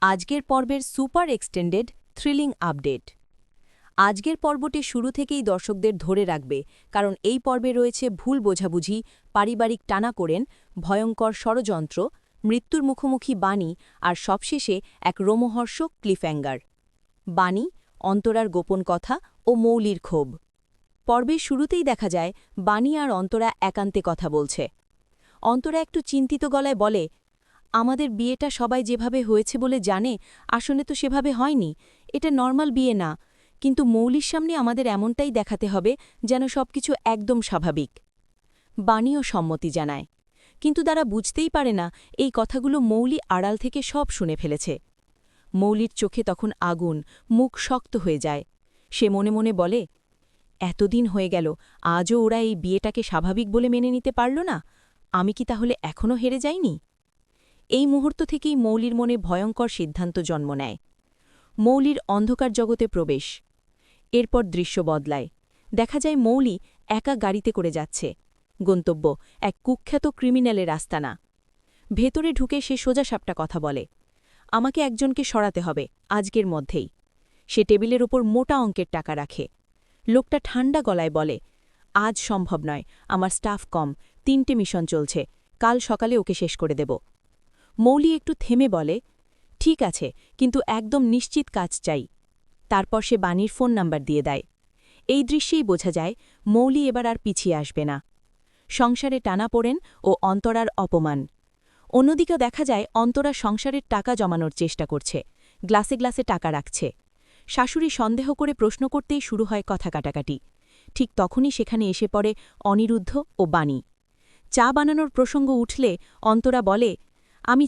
আজকের পর্বের super extended thrilling update. আজকের পর্বটি শুরু থেকেই দর্শকদের ধরে রাখবে, কারণ এই পর্বে রয়েছে ভুল বোঝাবুঝি, পারিবারিক টানাকোড়েন, ভয়ঙ্কর ষড়যন্ত্র, মৃত্যুর মুখোমুখি বাণী আর সবশেষে এক রোমহর্ষক ক্লিফহ্যাঙ্গার। বাণী, অন্তরার গোপন কথা ও মৌলির ক্ষোভ। পর্বের শুরুতেই দেখা যায় বাণী আর অন্তরা একান্তে কথা বলছে। অন্তরা একটু চিন্তিত গলায় বলে, আমাদের বিয়েটা সবাই যেভাবে হয়েছে বলে জানে, আসলে তো সেভাবে হয়নি। এটা নর্মাল বিয়ে না, কিন্তু মৌলির সামনে আমাদের এমনটাই দেখাতে হবে যেন সবকিছু একদম স্বাভাবিক। বাণীও সম্মতি জানায়, কিন্তু তারা বুঝতেই পারে না এই কথাগুলো মৌলি আড়াল থেকে সব শুনে ফেলেছে। মৌলির চোখে তখন আগুন, মুখ শক্ত হয়ে যায়। সে মনে মনে বলে, এতদিন হয়ে গেল, আজও ওরা এই বিয়েটাকে স্বাভাবিক বলে মেনে নিতে পারল না। আমি কি তাহলে এখনও হেরে যাইনি? এই মুহূর্ত থেকেই মৌলির মনে ভয়ঙ্কর সিদ্ধান্ত জন্ম নেয়। মৌলির অন্ধকার জগতে প্রবেশ। এরপর দৃশ্য বদলায়। দেখা যায় মৌলি একা গাড়িতে করে যাচ্ছে। গন্তব্য এক কুখ্যাত ক্রিমিনালের আস্তানা। ভেতরে ঢুকে সে সোজাসাপটা কথা বলে, আমাকে একজনকে সরাতে হবে, আজকের মধ্যেই। সে টেবিলের ওপর মোটা অঙ্কের টাকা রাখে। লোকটা ঠান্ডা গলায় বলে, আজ সম্ভব নয়, আমার স্টাফ কম, 3টে মিশন চলছে, কাল সকালে ওকে শেষ করে দেব। মৌলি একটু থেমে বলে, ঠিক আছে, কিন্তু একদম নিশ্চিত কাজ চাই। তারপর সে বাণীর ফোন নাম্বার দিয়ে দেয়। এই দৃশ্যেই বোঝা যায় মৌলি এবার আর পিছিয়ে আসবে না। সংসারে টানাপোড়েন ও অন্তরার অপমান। অন্যদিকে দেখা যায় অন্তরা সংসারের টাকা জমানোর চেষ্টা করছে, গ্লাসে গ্লাসে টাকা রাখছে। শাশুড়ি সন্দেহ করে প্রশ্ন করতেই শুরু হয় কথা কাটাকাটি। ঠিক তখনই সেখানে এসে পড়ে অনিরুদ্ধ ও বাণী। চা বানানোর প্রসঙ্গ উঠলে অন্তরা বলে, আমি